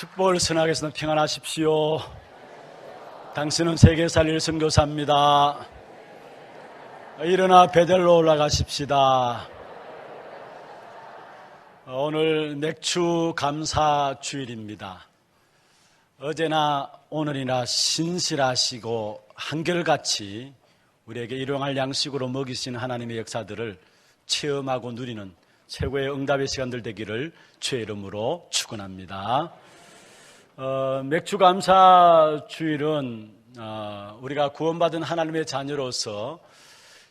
축복을 선하겠습니다. 평안하십시오. 당신은 세계 살릴 선교사입니다. 일어나 베델로 올라가십시다. 오늘 맥주 감사 주일입니다. 어제나 오늘이나 신실하시고 한결같이 우리에게 일용할 양식으로 먹이신 하나님의 역사들을 체험하고 누리는 최고의 응답의 시간들 되기를 주의 이름으로 축원합니다. 맥주 감사 주일은 우리가 구원받은 하나님의 자녀로서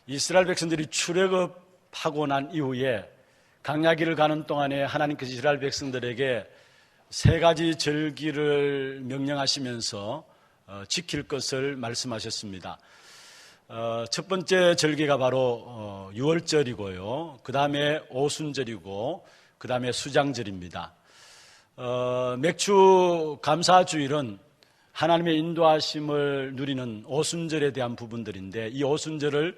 이스라엘 백성들이 출애굽하고 난 이후에 광야길을 가는 동안에 하나님께서 이스라엘 백성들에게 세 가지 절기를 명령하시면서 지킬 것을 말씀하셨습니다. 첫 번째 절기가 바로 유월절이고요. 그 다음에 오순절이고 그 다음에 수장절입니다. 맥주 감사주일은 하나님의 인도하심을 누리는 오순절에 대한 부분들인데, 이 오순절을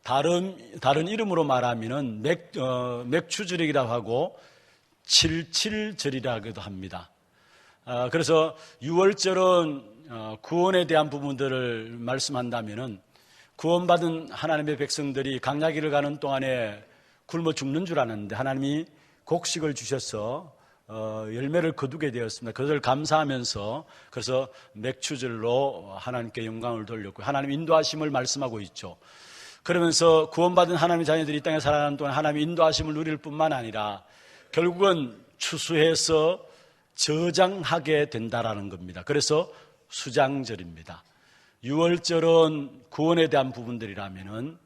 다른 이름으로 말하면은 맥주절이기도 하고 칠칠절이라고도 합니다. 그래서 유월절은 구원에 대한 부분들을 말씀한다면은 구원받은 하나님의 백성들이 광야길을 가는 동안에 굶어 죽는 줄 아는데 하나님이 곡식을 주셔서 열매를 거두게 되었습니다. 그것을 감사하면서 그래서 맥주절로 하나님께 영광을 돌렸고 하나님 인도하심을 말씀하고 있죠. 그러면서 구원받은 하나님의 자녀들이 이 땅에 살아가는 동안 하나님의 인도하심을 누릴 뿐만 아니라 결국은 추수해서 저장하게 된다라는 겁니다. 그래서 수장절입니다. 유월절은 구원에 대한 부분들이라면은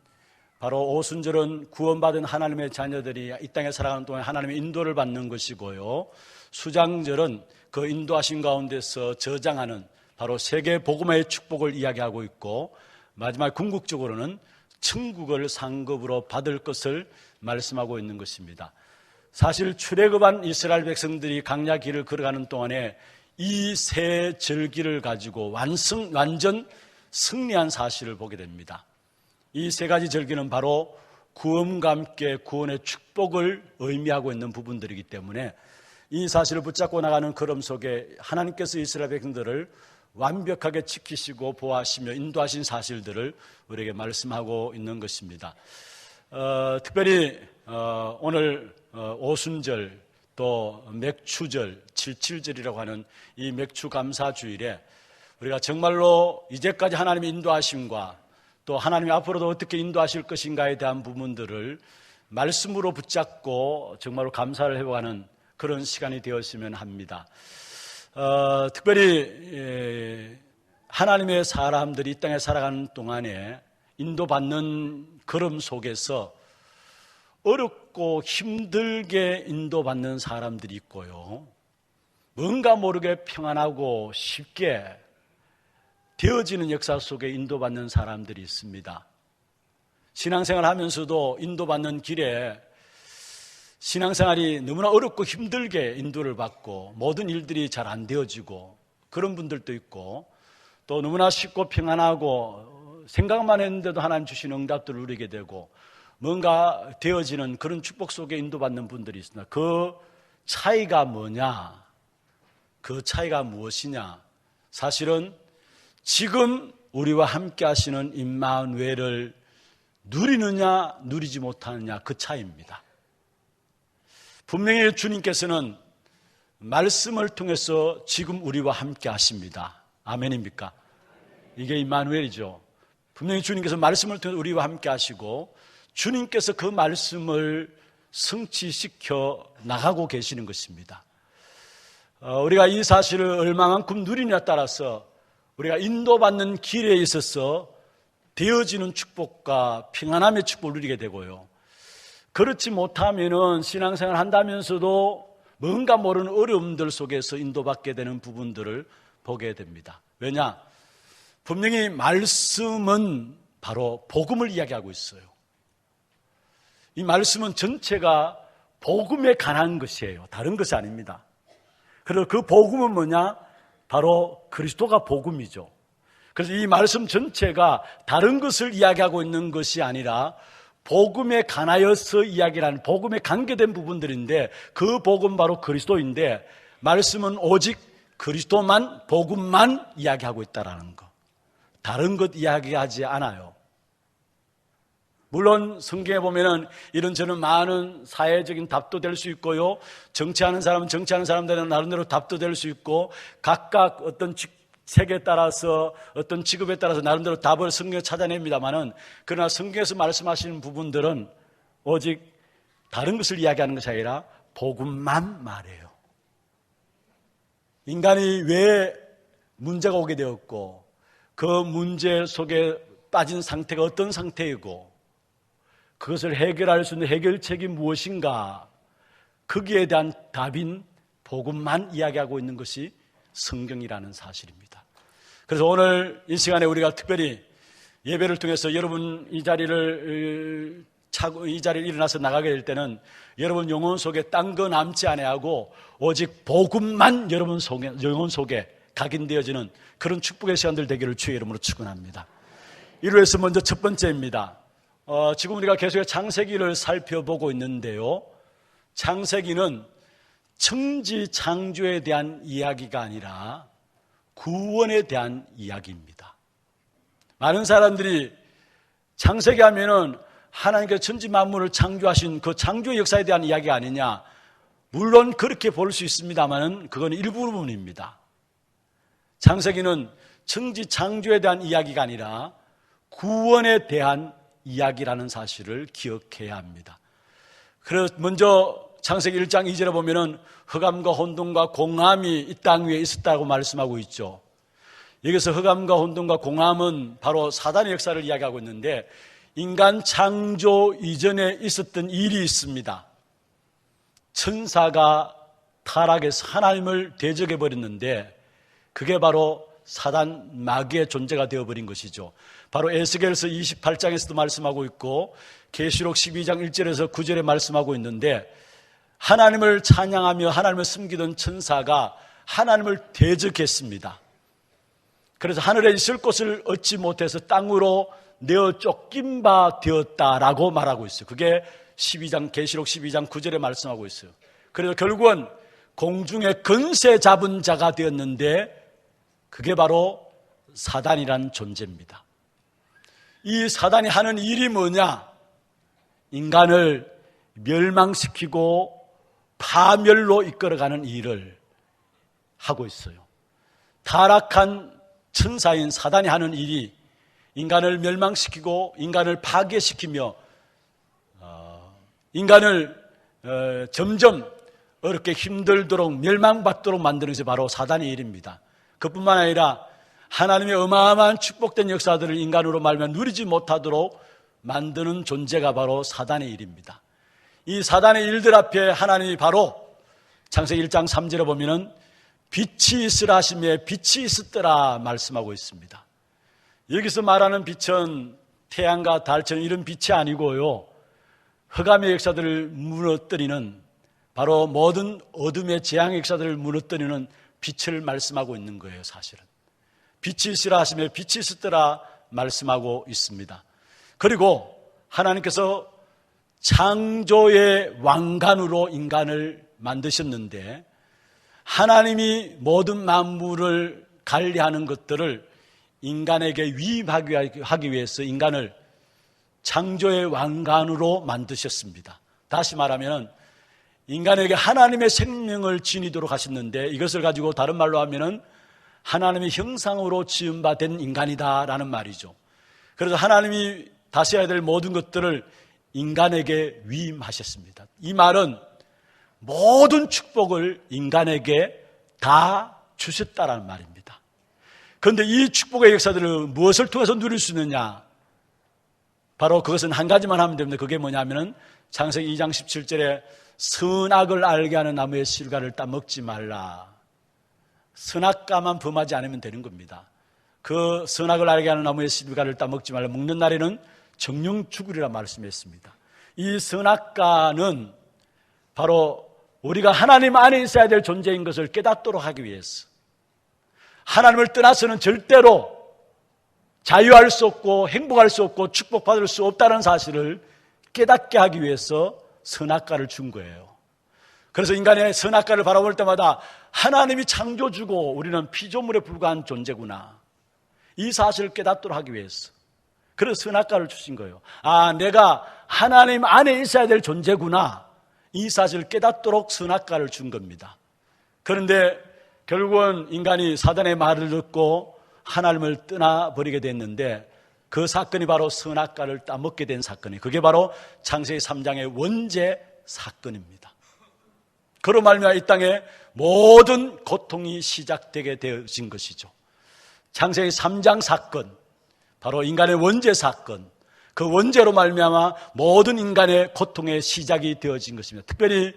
바로 오순절은 구원받은 하나님의 자녀들이 이 땅에 살아가는 동안 하나님의 인도를 받는 것이고요. 수장절은 그 인도하신 가운데서 저장하는 바로 세계 복음화의 축복을 이야기하고 있고, 마지막 궁극적으로는 천국을 상급으로 받을 것을 말씀하고 있는 것입니다. 사실 출애굽한 이스라엘 백성들이 광야 길을 걸어가는 동안에 이 세 절기를 가지고 완전 승리한 사실을 보게 됩니다. 이 세 가지 절기는 바로 구원과 함께 구원의 축복을 의미하고 있는 부분들이기 때문에 이 사실을 붙잡고 나가는 걸음 속에 하나님께서 이스라엘 백성들을 완벽하게 지키시고 보호하시며 인도하신 사실들을 우리에게 말씀하고 있는 것입니다. 특별히 오늘 오순절 또 맥주절, 칠칠절이라고 하는 이 맥주 감사 주일에 우리가 정말로 이제까지 하나님의 인도하심과 또 하나님이 앞으로도 어떻게 인도하실 것인가에 대한 부분들을 말씀으로 붙잡고 정말로 감사를 해보는 그런 시간이 되었으면 합니다. 특별히 하나님의 사람들이 이 땅에 살아가는 동안에 인도받는 걸음 속에서 어렵고 힘들게 인도받는 사람들이 있고요. 뭔가 모르게 평안하고 쉽게 되어지는 역사 속에 인도받는 사람들이 있습니다. 신앙생활 하면서도 인도받는 길에 신앙생활이 너무나 어렵고 힘들게 인도를 받고 모든 일들이 잘 안 되어지고 그런 분들도 있고, 또 너무나 쉽고 평안하고 생각만 했는데도 하나님 주신 응답들을 누리게 되고 뭔가 되어지는 그런 축복 속에 인도받는 분들이 있습니다. 그 차이가 뭐냐? 그 차이가 무엇이냐? 사실은 지금 우리와 함께 하시는 임마누엘을 누리느냐 누리지 못하느냐, 그 차이입니다. 분명히 주님께서는 말씀을 통해서 지금 우리와 함께 하십니다. 아멘입니까? 이게 임마누엘이죠. 분명히 주님께서 말씀을 통해서 우리와 함께 하시고 주님께서 그 말씀을 성취시켜 나가고 계시는 것입니다. 우리가 이 사실을 얼마만큼 누리느냐에 따라서 우리가 인도받는 길에 있어서 되어지는 축복과 평안함의 축복을 누리게 되고요. 그렇지 못하면은 신앙생활 한다면서도 뭔가 모르는 어려움들 속에서 인도받게 되는 부분들을 보게 됩니다. 왜냐? 분명히 말씀은 바로 복음을 이야기하고 있어요. 이 말씀은 전체가 복음에 관한 것이에요. 다른 것이 아닙니다. 그리고 그 복음은 뭐냐? 바로 그리스도가 복음이죠. 그래서 이 말씀 전체가 다른 것을 이야기하고 있는 것이 아니라 복음에 관하여서 이야기를 복음에 관계된 부분들인데, 그 복음 바로 그리스도인데, 말씀은 오직 그리스도만, 복음만 이야기하고 있다라는 것. 다른 것 이야기하지 않아요. 물론 성경에 보면은 이런저런 많은 사회적인 답도 될 수 있고요. 정치하는 사람은 정치하는 사람들은 나름대로 답도 될 수 있고, 각각 어떤 세계에 따라서 어떤 직업에 따라서 나름대로 답을 성경에 찾아냅니다만은, 그러나 성경에서 말씀하시는 부분들은 오직 다른 것을 이야기하는 것이 아니라 복음만 말해요. 인간이 왜 문제가 오게 되었고, 그 문제 속에 빠진 상태가 어떤 상태이고, 그것을 해결할 수 있는 해결책이 무엇인가, 거기에 대한 답인 복음만 이야기하고 있는 것이 성경이라는 사실입니다. 그래서 오늘 이 시간에 우리가 특별히 예배를 통해서 여러분 이 자리를 일어나서 나가게 될 때는 여러분 영혼 속에 딴 거 남지 아니하고 오직 복음만 여러분 영혼 속에 각인되어지는 그런 축복의 시간들 되기를 주의 이름으로 축원합니다. 이로 해서 먼저 첫 번째입니다. 지금 우리가 계속 창세기를 살펴보고 있는데요, 창세기는 천지 창조에 대한 이야기가 아니라 구원에 대한 이야기입니다. 많은 사람들이 창세기 하면은 하나님께서 천지 만물을 창조하신 그 창조의 역사에 대한 이야기 아니냐, 물론 그렇게 볼 수 있습니다만 그건 일부분입니다. 창세기는 천지 창조에 대한 이야기가 아니라 구원에 대한 이야기라는 사실을 기억해야 합니다. 그래서 먼저 창세기 1장 2절에 보면은 흑암과 혼돈과 공함이 이 땅 위에 있었다고 말씀하고 있죠. 여기서 흑암과 혼돈과 공함은 바로 사단의 역사를 이야기하고 있는데, 인간 창조 이전에 있었던 일이 있습니다. 천사가 타락해서 하나님을 대적해버렸는데 그게 바로 사단 마귀의 존재가 되어버린 것이죠. 바로 에스겔서 28장에서도 말씀하고 있고 계시록 12장 1절에서 9절에 말씀하고 있는데, 하나님을 찬양하며 하나님을 섬기던 천사가 하나님을 대적했습니다. 그래서 하늘에 있을 곳을 얻지 못해서 땅으로 내어 쫓긴 바 되었다라고 말하고 있어요. 그게 계시록 12장 9절에 말씀하고 있어요. 그래서 결국은 공중의 근세 잡은 자가 되었는데 그게 바로 사단이라는 존재입니다. 이 사단이 하는 일이 뭐냐? 인간을 멸망시키고 파멸로 이끌어가는 일을 하고 있어요. 타락한 천사인 사단이 하는 일이 인간을 멸망시키고 인간을 파괴시키며 인간을 점점 어렵게 힘들도록 멸망받도록 만드는 것이 바로 사단의 일입니다. 그뿐만 아니라 하나님의 어마어마한 축복된 역사들을 인간으로 말하면 누리지 못하도록 만드는 존재가 바로 사단의 일입니다. 이 사단의 일들 앞에 하나님이 바로 창세기 1장 3절에 보면은 빛이 있으라 하시며 빛이 있었더라 말씀하고 있습니다. 여기서 말하는 빛은 태양과 달처럼 이런 빛이 아니고요, 흑암의 역사들을 무너뜨리는, 바로 모든 어둠의 재앙의 역사들을 무너뜨리는 빛을 말씀하고 있는 거예요. 사실은 빛이 있으라 하시며 빛이 있었더라 말씀하고 있습니다. 그리고 하나님께서 창조의 왕관으로 인간을 만드셨는데, 하나님이 모든 만물을 관리하는 것들을 인간에게 위임하기 위해서 인간을 창조의 왕관으로 만드셨습니다. 다시 말하면 인간에게 하나님의 생명을 지니도록 하셨는데, 이것을 가지고 다른 말로 하면은 하나님의 형상으로 지음받은 인간이다라는 말이죠. 그래서 하나님이 다스려야 될 모든 것들을 인간에게 위임하셨습니다. 이 말은 모든 축복을 인간에게 다 주셨다라는 말입니다. 그런데 이 축복의 역사들을 무엇을 통해서 누릴 수 있느냐? 바로 그것은 한 가지만 하면 됩니다. 그게 뭐냐면은 창세기 2장 17절에 선악을 알게 하는 나무의 실과를 따먹지 말라. 선악과만 범하지 않으면 되는 겁니다. 그 선악을 알게 하는 나무의 실과를 따먹지 말라. 먹는 날에는 정령 죽으리라 말씀했습니다. 이 선악과는 바로 우리가 하나님 안에 있어야 될 존재인 것을 깨닫도록 하기 위해서, 하나님을 떠나서는 절대로 자유할 수 없고 행복할 수 없고 축복받을 수 없다는 사실을 깨닫게 하기 위해서 선악과를 준 거예요. 그래서 인간의 선악과를 바라볼 때마다 하나님이 창조주고 우리는 피조물에 불과한 존재구나, 이 사실을 깨닫도록 하기 위해서 그래서 선악과를 주신 거예요. 아, 내가 하나님 안에 있어야 될 존재구나, 이 사실을 깨닫도록 선악과를 준 겁니다. 그런데 결국은 인간이 사단의 말을 듣고 하나님을 떠나버리게 됐는데, 그 사건이 바로 선악과를 따먹게 된 사건이에요. 그게 바로 창세기 3장의 원죄 사건입니다. 그로 말미암아 이 땅에 모든 고통이 시작되게 되어진 것이죠. 창세기 3장 사건, 바로 인간의 원죄 사건, 그 원죄로 말미암아 모든 인간의 고통의 시작이 되어진 것입니다. 특별히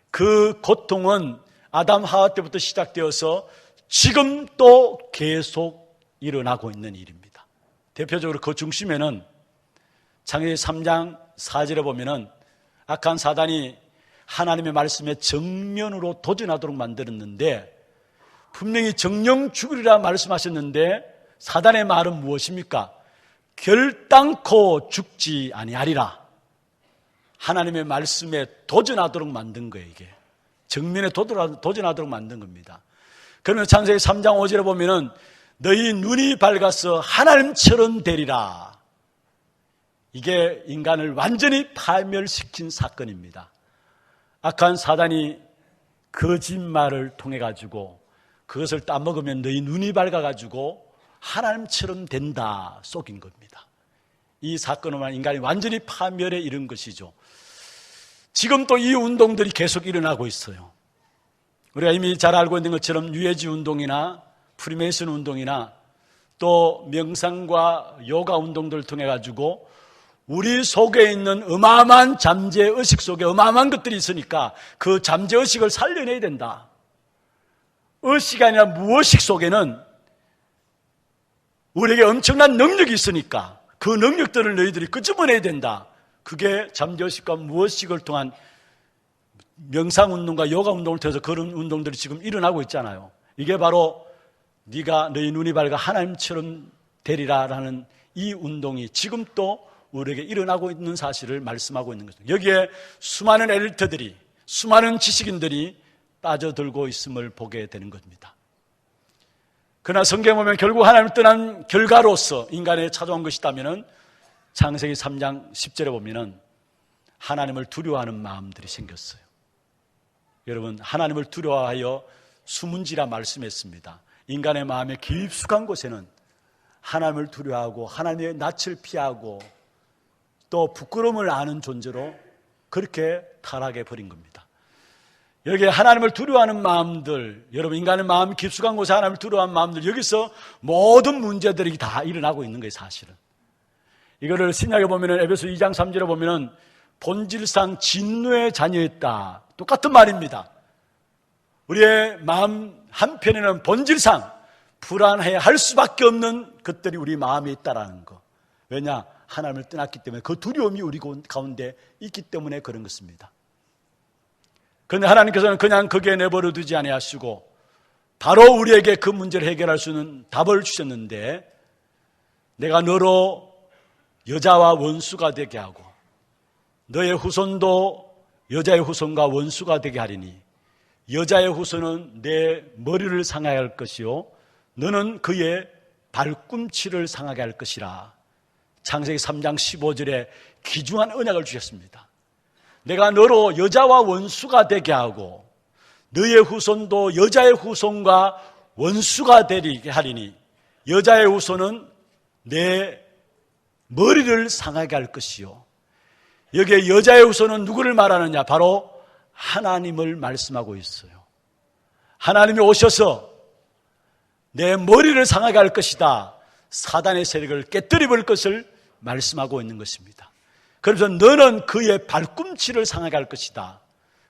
그 고통은 아담 하와 때부터 시작되어서 지금 또 계속 일어나고 있는 일입니다. 대표적으로 그 중심에는 창세기 3장 4절에 보면은 악한 사단이 하나님의 말씀에 정면으로 도전하도록 만들었는데, 분명히 정령 죽으리라 말씀하셨는데 사단의 말은 무엇입니까? 결단코 죽지 아니하리라. 하나님의 말씀에 도전하도록 만든 거예요. 이게 정면에 도전하도록 만든 겁니다. 그러면 창세기 3장 5절에 보면은 너희 눈이 밝아서 하나님처럼 되리라. 이게 인간을 완전히 파멸시킨 사건입니다. 악한 사단이 거짓말을 통해 가지고 그것을 따먹으면 너희 눈이 밝아 가지고 하나님처럼 된다 속인 겁니다. 이 사건으로 인간이 완전히 파멸에 이른 것이죠. 지금 또 이 운동들이 계속 일어나고 있어요. 우리가 이미 잘 알고 있는 것처럼 뉴에이지 운동이나 프리메이슨 운동이나 또 명상과 요가 운동들을 통해 가지고 우리 속에 있는 어마어마한 잠재의식 속에 어마어마한 것들이 있으니까 그 잠재의식을 살려내야 된다. 의식이 아니라 무의식 속에는 우리에게 엄청난 능력이 있으니까 그 능력들을 너희들이 끄집어내야 된다. 그게 잠재의식과 무의식을 통한 명상운동과 요가운동을 통해서 그런 운동들이 지금 일어나고 있잖아요. 이게 바로 네가 너희 눈이 밝아 하나님처럼 되리라라는 이 운동이 지금 또 우리에게 일어나고 있는 사실을 말씀하고 있는 것입니다. 여기에 수많은 엘리트들이, 수많은 지식인들이 빠져들고 있음을 보게 되는 겁니다. 그러나 성경에 보면 결국 하나님을 떠난 결과로서 인간에 찾아온 것이다면 창세기 3장 10절에 보면 하나님을 두려워하는 마음들이 생겼어요. 여러분, 하나님을 두려워하여 수문지라 말씀했습니다. 인간의 마음의 깊숙한 곳에는 하나님을 두려워하고 하나님의 낯을 피하고 또 부끄러움을 아는 존재로 그렇게 타락해 버린 겁니다. 여기에 하나님을 두려워하는 마음들, 여러분, 인간의 마음 깊숙한 곳에 하나님을 두려워하는 마음들, 여기서 모든 문제들이 다 일어나고 있는 거예요. 사실은 이거를 신약에 보면은 에베소 2장 3절에 보면은 본질상 진노의 자녀였다, 똑같은 말입니다. 우리의 마음 한편에는 본질상 불안해 할 수밖에 없는 것들이 우리 마음에 있다라는 거. 왜냐? 하나님을 떠났기 때문에 그 두려움이 우리 가운데 있기 때문에 그런 것입니다. 그런데 하나님께서는 그냥 거기에 내버려 두지 아니하시고 바로 우리에게 그 문제를 해결할 수 있는 답을 주셨는데, 내가 너로 여자와 원수가 되게 하고 너의 후손도 여자의 후손과 원수가 되게 하리니 여자의 후손은 내 머리를 상하게 할 것이요 너는 그의 발꿈치를 상하게 할 것이라. 창세기 3장 15절에 귀중한 언약을 주셨습니다. 내가 너로 여자와 원수가 되게 하고 너의 후손도 여자의 후손과 원수가 되게 하리니 여자의 후손은 내 머리를 상하게 할 것이요. 여기에 여자의 후손은 누구를 말하느냐? 바로 하나님을 말씀하고 있어요. 하나님이 오셔서 내 머리를 상하게 할 것이다, 사단의 세력을 깨뜨려 볼 것을 말씀하고 있는 것입니다. 그래서 너는 그의 발꿈치를 상하게 할 것이다.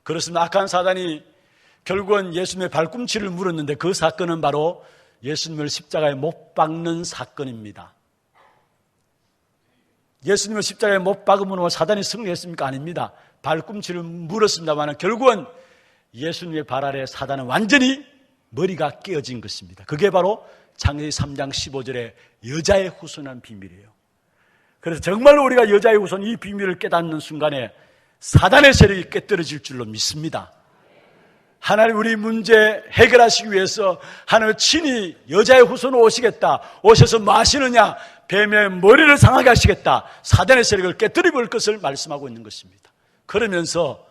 그렇습니다. 악한 사단이 결국은 예수님의 발꿈치를 물었는데 그 사건은 바로 예수님을 십자가에 못 박는 사건입니다. 예수님을 십자가에 못 박음으로 사단이 승리했습니까? 아닙니다. 발꿈치를 물었습니다만 결국은 예수님의 발 아래 사단은 완전히 머리가 깨어진 것입니다. 그게 바로 창세기 3장 15절에 여자의 후손이라는 비밀이에요. 그래서 정말로 우리가 여자의 후손 이 비밀을 깨닫는 순간에 사단의 세력이 깨뜨려질 줄로 믿습니다. 하나님 우리 문제 해결하시기 위해서 하나님 친히 여자의 후손으로 오시겠다. 오셔서 뭐 하시느냐? 뱀의 머리를 상하게 하시겠다. 사단의 세력을 깨뜨려 볼 것을 말씀하고 있는 것입니다. 그러면서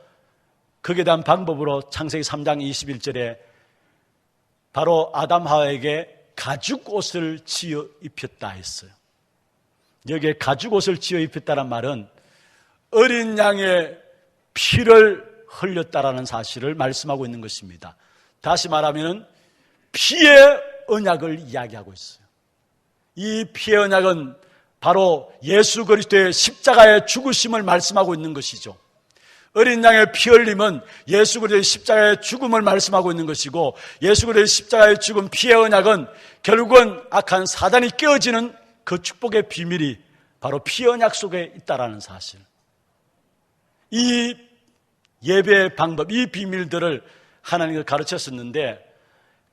거기에 대한 방법으로 창세기 3장 21절에 바로 아담 하와에게 가죽 옷을 지어 입혔다 했어요. 여기에 가죽 옷을 지어 입혔다는 말은 어린 양의 피를 흘렸다라는 사실을 말씀하고 있는 것입니다. 다시 말하면 피의 언약을 이야기하고 있어요. 이 피의 언약은 바로 예수 그리스도의 십자가의 죽으심을 말씀하고 있는 것이죠. 어린 양의 피 흘림은 예수 그리스도의 십자가의 죽음을 말씀하고 있는 것이고, 예수 그리스도의 십자가의 죽음, 피의 언약은 결국은 악한 사단이 깨어지는 그 축복의 비밀이 바로 피의 언약 속에 있다라는 사실. 이 예배의 방법, 이 비밀들을 하나님께서 가르쳤었는데,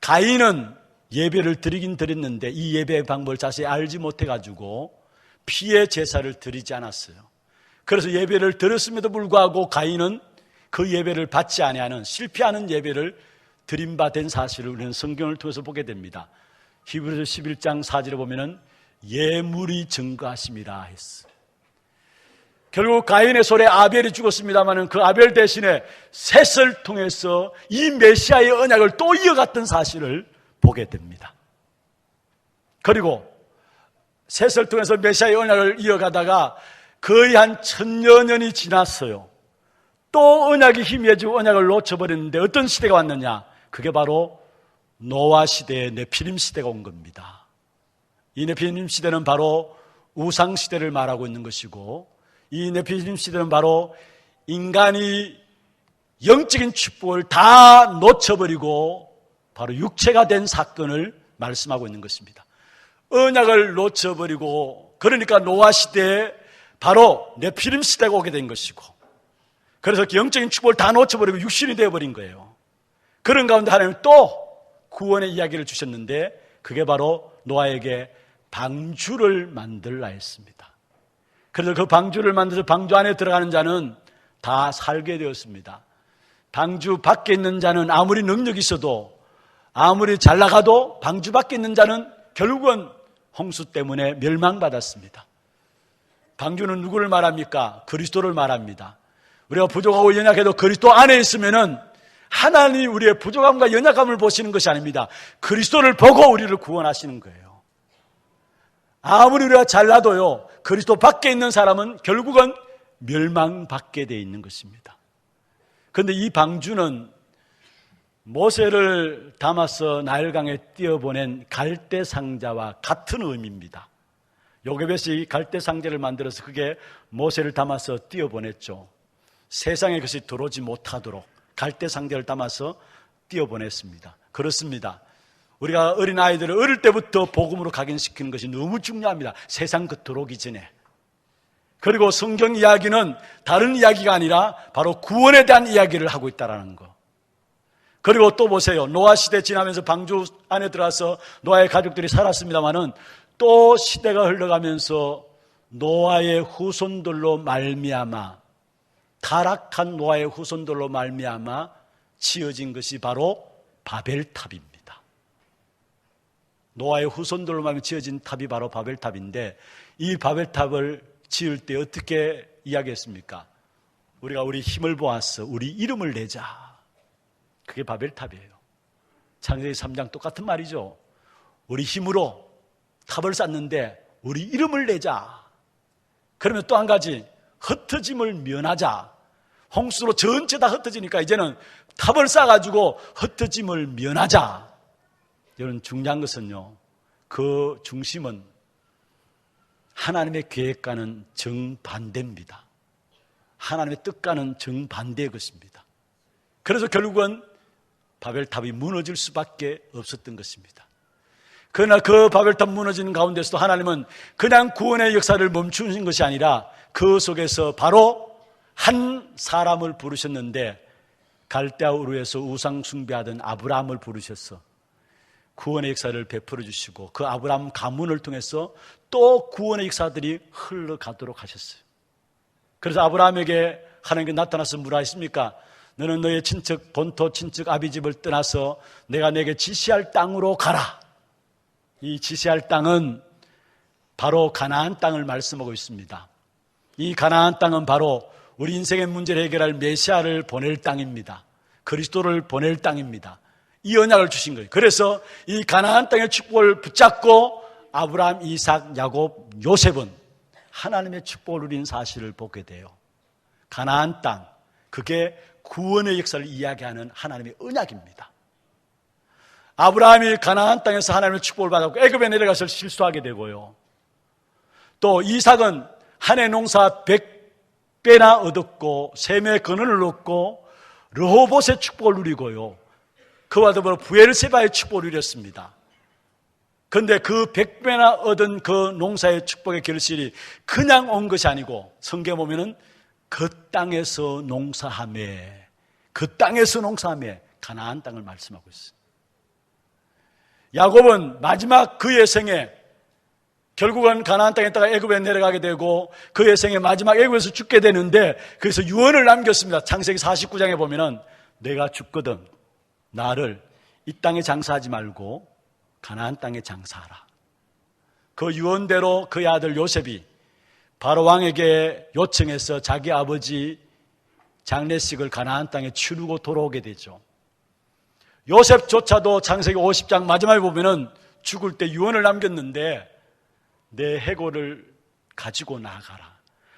가인은 예배를 드리긴 드렸는데 이 예배의 방법을 자세히 알지 못해가지고 피의 제사를 드리지 않았어요. 그래서 예배를 드렸음에도 불구하고 가인은 그 예배를 받지 아니하는, 실패하는 예배를 드림받은 사실을 우리는 성경을 통해서 보게 됩니다. 히브리서 11장 4절에 보면은 예물이 증거하심이라 했어요. 결국 가인의 손에 아벨이 죽었습니다마는 그 아벨 대신에 셋을 통해서 이 메시아의 언약을 또 이어갔던 사실을 보게 됩니다. 그리고 셋을 통해서 메시아의 언약을 이어가다가 거의 한 1000여 년이 지났어요. 또 언약이 희미해지고 언약을 놓쳐버렸는데 어떤 시대가 왔느냐? 그게 바로 노아 시대의 네피림 시대가 온 겁니다. 이 네피림 시대는 바로 우상 시대를 말하고 있는 것이고, 이 네피림 시대는 바로 인간이 영적인 축복을 다 놓쳐버리고 바로 육체가 된 사건을 말씀하고 있는 것입니다. 언약을 놓쳐버리고, 그러니까 노아 시대에 바로 네피림 시대가 오게 된 것이고, 그래서 영적인 축복을 다 놓쳐버리고 육신이 되어버린 거예요. 그런 가운데 하나님 또 구원의 이야기를 주셨는데, 그게 바로 노아에게 방주를 만들라 했습니다. 그래서 그 방주를 만들어서 방주 안에 들어가는 자는 다 살게 되었습니다. 방주 밖에 있는 자는 아무리 능력이 있어도, 아무리 잘 나가도 방주 밖에 있는 자는 결국은 홍수 때문에 멸망받았습니다. 방주는 누구를 말합니까? 그리스도를 말합니다. 우리가 부족하고 연약해도 그리스도 안에 있으면은 하나님이 우리의 부족함과 연약함을 보시는 것이 아닙니다. 그리스도를 보고 우리를 구원하시는 거예요. 아무리 우리가 잘나도요, 그리스도 밖에 있는 사람은 결국은 멸망받게 되어 있는 것입니다. 그런데 이 방주는 모세를 담아서 나일강에 띄어보낸 갈대 상자와 같은 의미입니다. 요게벳이 갈대 상자를 만들어서 그게 모세를 담아서 띄어보냈죠. 세상에 그것이 들어오지 못하도록 갈대 상자를 담아서 띄어보냈습니다. 그렇습니다. 우리가 어린 아이들을 어릴 때부터 복음으로 각인시키는 것이 너무 중요합니다. 세상 그 들어오기 전에. 그리고 성경 이야기는 다른 이야기가 아니라 바로 구원에 대한 이야기를 하고 있다는 거. 그리고 또 보세요. 노아 시대 지나면서 방주 안에 들어가서 노아의 가족들이 살았습니다마는 또 시대가 흘러가면서 노아의 후손들로 말미암아, 타락한 노아의 후손들로 말미암아 지어진 것이 바로 바벨탑입니다. 노아의 후손들로 말미암아 지어진 탑이 바로 바벨탑인데, 이 바벨탑을 지을 때 어떻게 이야기했습니까? 우리가 우리 힘을 모아서 우리 이름을 내자. 그게 바벨탑이에요. 창세기 3장 똑같은 말이죠. 우리 힘으로 탑을 쌓는데 우리 이름을 내자. 그러면 또 한 가지, 흩어짐을 면하자. 홍수로 전체 다 흩어지니까 이제는 탑을 쌓아가지고 흩어짐을 면하자. 이런 중요한 것은요, 그 중심은 하나님의 계획과는 정반대입니다. 하나님의 뜻과는 정반대의 것입니다. 그래서 결국은 바벨탑이 무너질 수밖에 없었던 것입니다. 그러나 그 바벨탑 무너지는 가운데서도 하나님은 그냥 구원의 역사를 멈추신 것이 아니라 그 속에서 바로 한 사람을 부르셨는데, 갈대아 우르에서 우상 숭배하던 아브라함을 부르셔서 구원의 역사를 베풀어 주시고, 그 아브라함 가문을 통해서 또 구원의 역사들이 흘러가도록 하셨어요. 그래서 아브라함에게 하나님께 나타나서 뭐라 했습니까? 너는 너의 친척 본토 친척 아비집을 떠나서 내가 내게 지시할 땅으로 가라. 이 지시할 땅은 바로 가나안 땅을 말씀하고 있습니다. 이 가나안 땅은 바로 우리 인생의 문제를 해결할 메시아를 보낼 땅입니다. 그리스도를 보낼 땅입니다. 이 언약을 주신 거예요. 그래서 이 가나안 땅의 축복을 붙잡고 아브라함, 이삭, 야곱, 요셉은 하나님의 축복을 누린 사실을 보게 돼요. 가나안 땅, 그게 구원의 역사를 이야기하는 하나님의 언약입니다. 아브라함이 가나안 땅에서 하나님의 축복을 받았고 애굽에 내려가서 실수하게 되고요. 또 이삭은 한 해 농사 100배나 얻었고 셈의 근원을 얻고 르호봇의 축복을 누리고요. 그와 더불어 부엘세바의 축복을 누렸습니다. 그런데 그 100배나 얻은 그 농사의 축복의 결실이 그냥 온 것이 아니고 성경에 보면은 그 땅에서 농사하매 가나안 땅을 말씀하고 있어요. 야곱은 마지막 그의 생에 결국은 가나안 땅에 있다가 애굽에 내려가게 되고 그의 생에 마지막 애굽에서 죽게 되는데 그래서 유언을 남겼습니다. 창세기 49장에 보면은 내가 죽거든 나를 이 땅에 장사하지 말고 가나안 땅에 장사하라. 그 유언대로 그의 아들 요셉이 바로 왕에게 요청해서 자기 아버지 장례식을 가나안 땅에 치르고 돌아오게 되죠. 요셉조차도 창세기 50장 마지막에 보면은 죽을 때 유언을 남겼는데 내 해골을 가지고 나가라.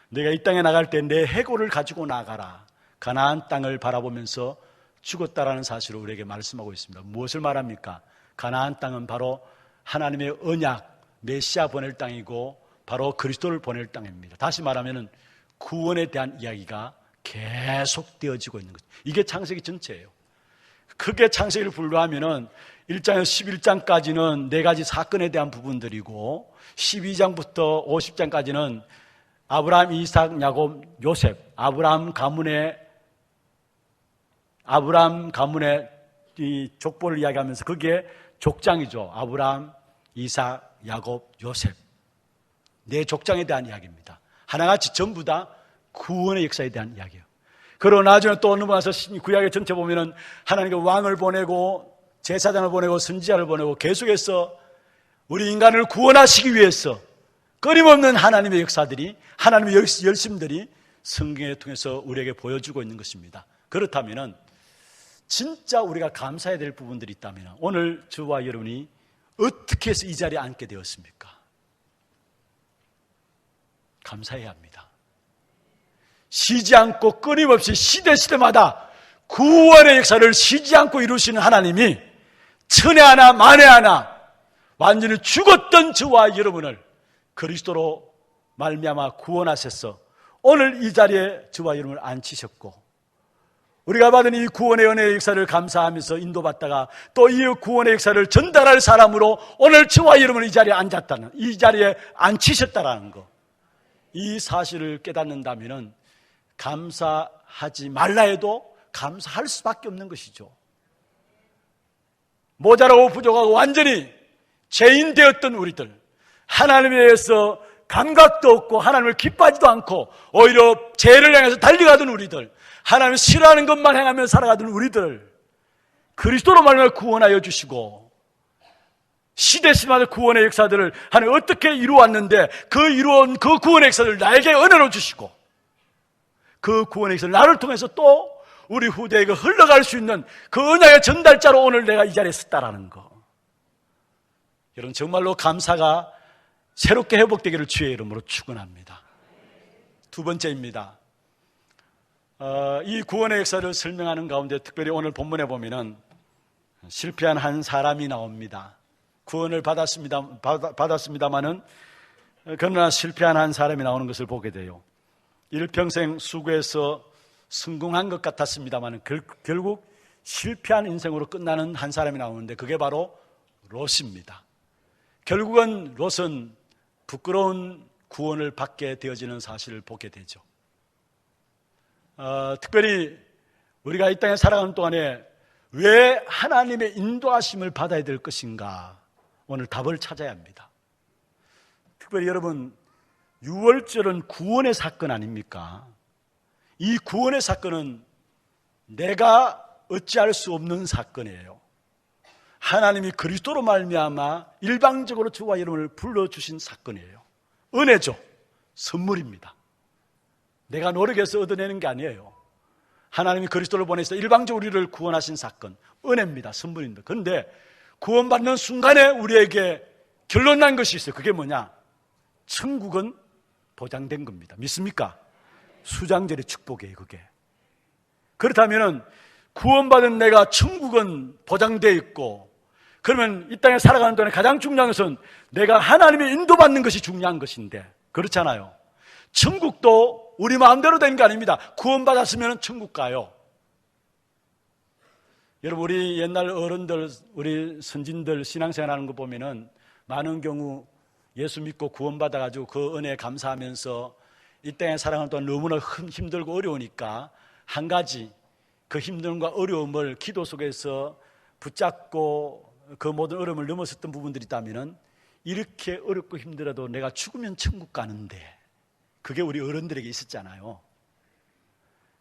내가 이 땅에 나갈 때 내 해골을 가지고 나가라. 가나안 땅을 바라보면서 죽었다라는 사실을 우리에게 말씀하고 있습니다. 무엇을 말합니까? 가나안 땅은 바로 하나님의 언약, 메시아 보낼 땅이고 바로 그리스도를 보낼 땅입니다. 다시 말하면 구원에 대한 이야기가 계속되어지고 있는 거죠. 이게 창세기 전체예요. 크게 창세기를 분류하면 1장에서 11장까지는 네 가지 사건에 대한 부분들이고 12장부터 50장까지는 아브라함, 이삭, 야곱, 요셉, 아브라함 가문의 이 족보를 이야기하면서 그게 족장이죠. 아브라함, 이삭, 야곱, 요셉. 네 족장에 대한 이야기입니다. 하나같이 전부 다 구원의 역사에 대한 이야기예요. 그러고 나중에 또 넘어가서 구약의 전체 보면은 하나님께 왕을 보내고 제사장을 보내고 선지자를 보내고 계속해서 우리 인간을 구원하시기 위해서 끊임없는 하나님의 역사들이 하나님의 열심들이 성경에 통해서 우리에게 보여주고 있는 것입니다. 그렇다면 진짜 우리가 감사해야 될 부분들이 있다면 오늘 저와 여러분이 어떻게 해서 이 자리에 앉게 되었습니까? 감사해야 합니다. 쉬지 않고 끊임없이 시대마다 구원의 역사를 쉬지 않고 이루시는 하나님이 천에 하나 만에 하나 완전히 죽었던 저와 여러분을 그리스도로 말미암아 구원하셔서 오늘 이 자리에 저와 여러분을 앉히셨고 우리가 받은 이 구원의 은혜의 역사를 감사하면서 인도받다가 또 이 구원의 역사를 전달할 사람으로 오늘 저와 여러분은 이 자리에 앉았다는, 이 자리에 앉히셨다라는 거, 이 사실을 깨닫는다면 감사하지 말라 해도 감사할 수밖에 없는 것이죠. 모자라고 부족하고 완전히 죄인 되었던 우리들, 하나님에 대해서 감각도 없고 하나님을 기뻐하지도 않고 오히려 죄를 향해서 달려가던 우리들, 하나님을 싫어하는 것만 행하며 살아가던 우리들, 그리스도로 말미암아 구원하여 주시고 시대시마다 구원의 역사들을 하나님 어떻게 이루었는데 그 이루어온 그 구원의 역사를 나에게 은혜로 주시고 그 구원의 역사를 나를 통해서 또 우리 후대에게 흘러갈 수 있는 그 언약의 전달자로 오늘 내가 이 자리에 섰다라는 거, 여러분 정말로 감사가 새롭게 회복되기를 주의 이름으로 축원합니다. 두 번째입니다. 이 구원의 역사를 설명하는 가운데 특별히 오늘 본문에 보면은 실패한 한 사람이 나옵니다. 구원을 받았습니다마는 그러나 실패한 한 사람이 나오는 것을 보게 돼요. 일평생 수고해서 성공한 것 같았습니다만 결국 실패한 인생으로 끝나는 한 사람이 나오는데 그게 바로 롯입니다. 결국은 롯은 부끄러운 구원을 받게 되어지는 사실을 보게 되죠. 특별히 우리가 이 땅에 살아가는 동안에 왜 하나님의 인도하심을 받아야 될 것인가, 오늘 답을 찾아야 합니다. 특별히 여러분, 유월절은 구원의 사건 아닙니까? 이 구원의 사건은 내가 어찌할 수 없는 사건이에요. 하나님이 그리스도로 말미암아 일방적으로 주와 이름을 불러주신 사건이에요. 은혜죠. 선물입니다. 내가 노력해서 얻어내는 게 아니에요. 하나님이 그리스도를 보내서 일방적으로 우리를 구원하신 사건, 은혜입니다. 선물입니다. 그런데 구원받는 순간에 우리에게 결론난 것이 있어요. 그게 뭐냐? 천국은 보장된 겁니다. 믿습니까? 수장절의 축복이에요, 그게. 그렇다면 구원받은 내가 천국은 보장되어 있고, 그러면 이 땅에 살아가는 동안에 가장 중요한 것은 내가 하나님의 인도받는 것이 중요한 것인데, 그렇잖아요. 천국도 우리 마음대로 되는 게 아닙니다. 구원받았으면 천국 가요. 여러분, 우리 옛날 어른들, 우리 선진들 신앙생활하는 거 보면은 많은 경우 예수 믿고 구원받아가지고 그 은혜에 감사하면서 이 땅에 살아가는 동안 너무나 힘들고 어려우니까 한 가지 그 힘듦과 어려움을 기도 속에서 붙잡고 그 모든 어려움을 넘어섰던 부분들이 있다면, 이렇게 어렵고 힘들어도 내가 죽으면 천국 가는데, 그게 우리 어른들에게 있었잖아요.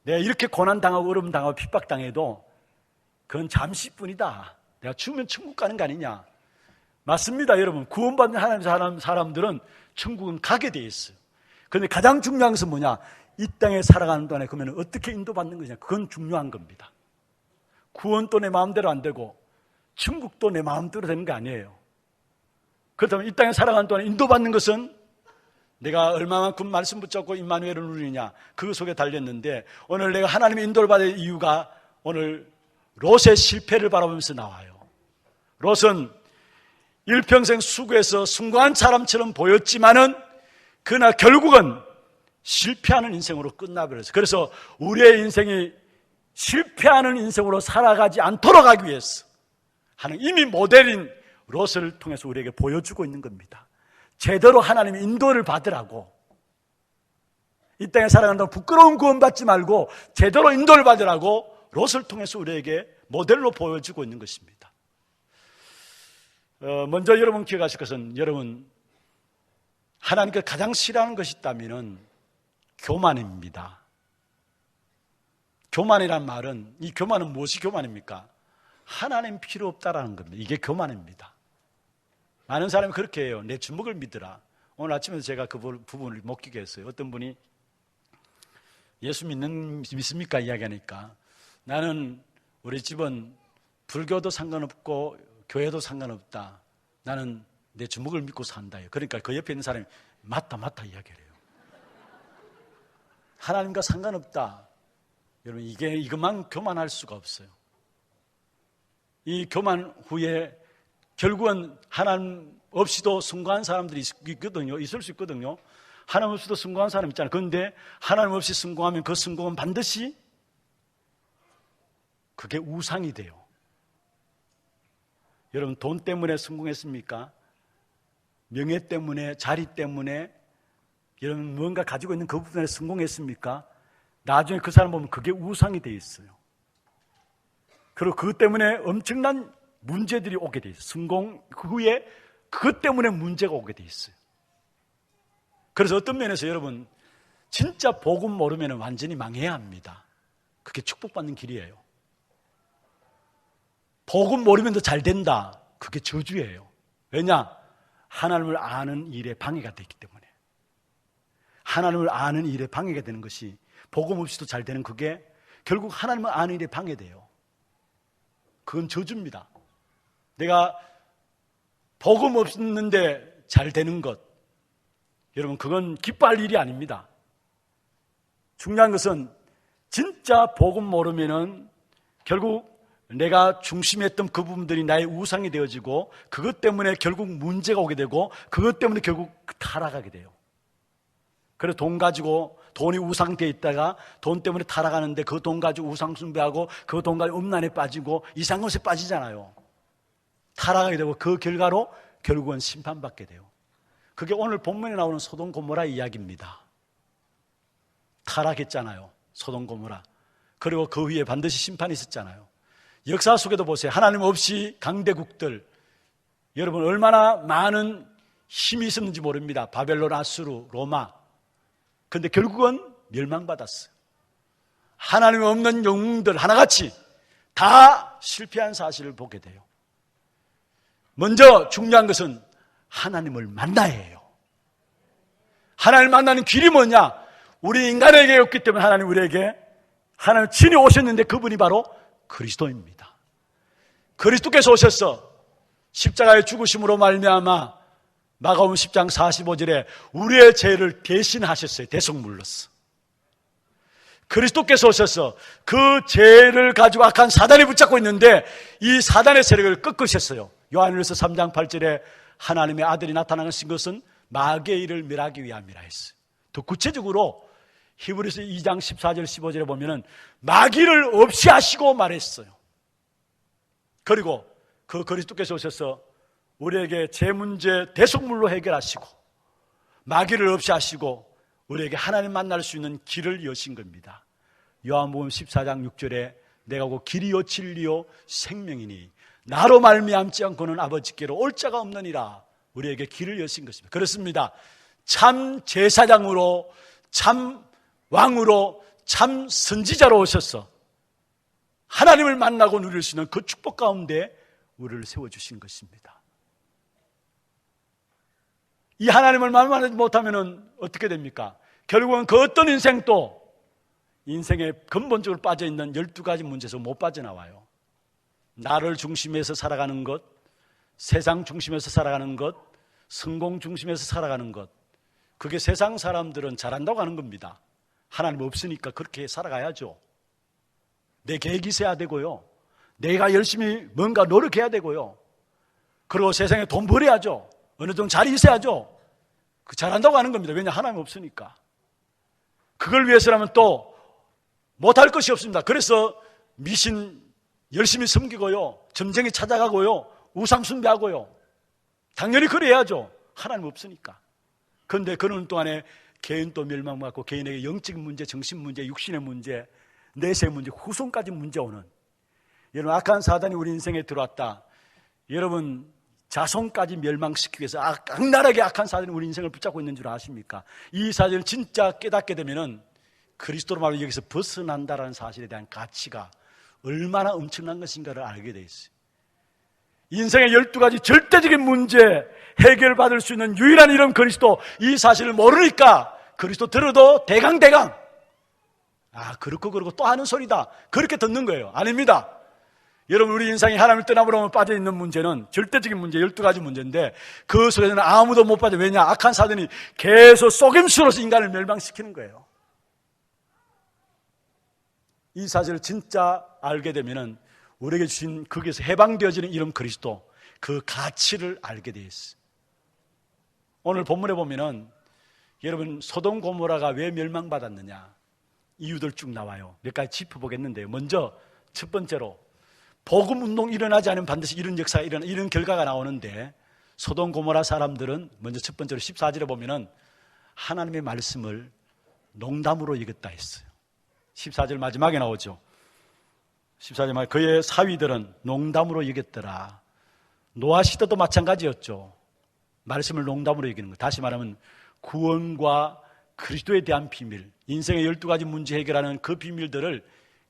내가 이렇게 고난당하고 어려움 당하고 핍박당해도 그건 잠시뿐이다. 내가 죽으면 천국 가는 거 아니냐. 맞습니다, 여러분. 구원받는 하나님의 사람들은 천국은 가게 돼 있어요. 그런데 가장 중요한 것은 뭐냐? 이 땅에 살아가는 동안에 그러면 어떻게 인도받는 거냐? 그건 중요한 겁니다. 구원도 내 마음대로 안 되고 천국도 내 마음대로 되는 게 아니에요. 그렇다면 이 땅에 살아가는 동안에 인도받는 것은 내가 얼마만큼 말씀 붙잡고 임마누엘을 누리느냐, 그 속에 달렸는데, 오늘 내가 하나님의 인도를 받을 이유가 오늘 롯의 실패를 바라보면서 나와요. 롯은 일평생 수고해서 숭고한 사람처럼 보였지만은 그러나 결국은 실패하는 인생으로 끝나버렸어요. 그래서 우리의 인생이 실패하는 인생으로 살아가지 않도록 하기 위해서 하는 이미 모델인 롯을 통해서 우리에게 보여주고 있는 겁니다. 제대로 하나님의 인도를 받으라고. 이 땅에 살아간다고 부끄러운 구원받지 말고 제대로 인도를 받으라고 롯을 통해서 우리에게 모델로 보여주고 있는 것입니다. 먼저 여러분 기억하실 것은, 여러분 하나님께 가장 싫어하는 것이 있다면 교만입니다. 교만이란 말은, 이 교만은 무엇이 교만입니까? 하나님 필요 없다라는 겁니다. 이게 교만입니다. 많은 사람이 그렇게 해요. 내 주먹을 믿으라. 오늘 아침에 제가 그 부분을 목격해 했어요. 어떤 분이 예수 믿습니까? 이야기하니까 나는 우리 집은 불교도 상관없고 교회도 상관없다. 나는 내 주먹을 믿고 산다. 그러니까 그 옆에 있는 사람이 맞다 이야기를 해요. 하나님과 상관없다. 여러분, 이것만 교만할 수가 없어요. 이 교만 후에 결국은 하나님 없이도 숭고한 사람들이 있을 수 있거든요. 하나님 없이도 숭고한 사람 있잖아요. 그런데 하나님 없이 숭고하면 그 숭고는 반드시 그게 우상이 돼요. 여러분, 돈 때문에 성공했습니까? 명예 때문에, 자리 때문에, 여러분 뭔가 가지고 있는 그 부분에 성공했습니까? 나중에 그 사람 보면 그게 우상이 돼 있어요. 그리고 그것 때문에 엄청난 문제들이 오게 돼 있어요. 성공 후에 그것 때문에 문제가 오게 돼 있어요. 그래서 어떤 면에서 여러분, 진짜 복음 모르면 완전히 망해야 합니다. 그게 축복받는 길이에요. 복음 모르면 더 잘 된다. 그게 저주예요. 왜냐? 하나님을 아는 일에 방해가 되기 때문에. 하나님을 아는 일에 방해가 되는 것이, 복음 없이도 잘 되는 그게 결국 하나님을 아는 일에 방해돼요. 그건 저주입니다. 내가 복음 없는데 잘 되는 것, 여러분 그건 기뻐할 일이 아닙니다. 중요한 것은 진짜 복음 모르면은 결국 내가 중심했던 그 부분들이 나의 우상이 되어지고, 그것 때문에 결국 문제가 오게 되고, 그것 때문에 결국 타락하게 돼요. 그래서 돈 가지고, 돈이 우상되어 있다가 돈 때문에 타락하는데 그 돈 가지고 우상 숭배하고 그 돈 가지고 음란에 빠지고 이상한 것에 빠지잖아요. 타락하게 되고 그 결과로 결국은 심판받게 돼요. 그게 오늘 본문에 나오는 소돔 고모라 이야기입니다. 타락했잖아요, 소돔 고모라. 그리고 그 위에 반드시 심판이 있었잖아요. 역사 속에도 보세요. 하나님 없이 강대국들, 여러분 얼마나 많은 힘이 있었는지 모릅니다. 바벨론, 아수르, 로마. 그런데 결국은 멸망받았어요. 하나님 없는 영웅들 하나같이 다 실패한 사실을 보게 돼요. 먼저 중요한 것은 하나님을 만나야 해요. 하나님을 만나는 길이 뭐냐? 우리 인간에게 없기 때문에 하나님 우리에게 하나님 친히 오셨는데 그분이 바로 그리스도입니다. 그리스도께서 오셔서 십자가의 죽으심으로 말미암아 마가복음 10장 45절에 우리의 죄를 대신하셨어요. 대속물로서. 그리스도께서 오셔서 그 죄를 가지고 악한 사단이 붙잡고 있는데 이 사단의 세력을 꺾으셨어요. 요한일서 3장 8절에 하나님의 아들이 나타나신 것은 마귀의 일을 멸하기 위함이라 했어요. 더 구체적으로 히브리서 2장 14절 15절에 보면은 마귀를 없이 하시고 말했어요. 그리고 그 그리스도께서 오셔서 우리에게 제 문제 대속물로 해결하시고 마귀를 없이 하시고 우리에게 하나님 만날 수 있는 길을 여신 겁니다. 요한복음 14장 6절에 내가 곧 길이요 진리요 생명이니 나로 말미암지 않고는 아버지께로 올 자가 없느니라. 우리에게 길을 여신 것입니다. 그렇습니다. 참 제사장으로 참 왕으로 참 선지자로 오셔서 하나님을 만나고 누릴 수 있는 그 축복 가운데 우리를 세워주신 것입니다. 이 하나님을 만나지 못하면 어떻게 됩니까? 결국은 그 어떤 인생도 인생에 근본적으로 빠져있는 12가지 문제에서 못 빠져나와요. 나를 중심에서 살아가는 것, 세상 중심에서 살아가는 것, 성공 중심에서 살아가는 것, 그게 세상 사람들은 잘한다고 하는 겁니다. 하나님 없으니까 그렇게 살아가야죠. 내 계획이 있어야 되고요. 내가 열심히 뭔가 노력해야 되고요. 그리고 세상에 돈 벌어야죠. 어느 정도 자리 있어야죠. 그 잘한다고 하는 겁니다. 왜냐? 하나님 없으니까. 그걸 위해서라면 또 못할 것이 없습니다. 그래서 미신 열심히 섬기고요. 점쟁이 찾아가고요. 우상 숭배하고요. 당연히 그래야죠. 하나님 없으니까. 그런데 그러는 동안에 개인 또 멸망받고 개인에게 영적인 문제, 정신 문제, 육신의 문제, 내세 문제, 후손까지 문제 오는 여러분 악한 사단이 우리 인생에 들어왔다. 여러분 자손까지 멸망시키기 위해서 악랄하게 악한 사단이 우리 인생을 붙잡고 있는 줄 아십니까? 이 사실을 진짜 깨닫게 되면은 그리스도로 말하면 여기서 벗어난다라는 사실에 대한 가치가 얼마나 엄청난 것인가를 알게 돼 있어요. 인생의 12가지 절대적인 문제 해결받을 수 있는 유일한 이름 그리스도, 이 사실을 모르니까 그리스도 들어도 대강 그렇고 또 하는 소리다 그렇게 듣는 거예요. 아닙니다. 여러분 우리 인생이 하나님을 떠나버리면 빠져있는 문제는 절대적인 문제 12가지 문제인데 그 속에서는 아무도 못 빠져. 왜냐? 악한 사단이 계속 속임수로서 인간을 멸망시키는 거예요. 이 사실을 진짜 알게 되면은 우리에게 주신 거기에서 해방되어지는 이름 그리스도, 그 가치를 알게 되어 있어요. 오늘 본문에 보면은 여러분 소돔 고모라가 왜 멸망받았느냐 이유들 쭉 나와요. 몇 가지 짚어보겠는데요. 먼저 첫 번째로 복음 운동 일어나지 않으면 반드시 이런 역사가 일어나, 이런 결과가 나오는데 소돔 고모라 사람들은 먼저 첫 번째로 14절에 보면은 하나님의 말씀을 농담으로 여겼다 했어요. 14절 마지막에 나오죠. 14절 말 그의 사위들은 농담으로 여겼더라. 노아 시대도 마찬가지였죠. 말씀을 농담으로 여기는 것. 다시 말하면 구원과 그리스도에 대한 비밀, 인생의 12가지 문제 해결하는 그 비밀들을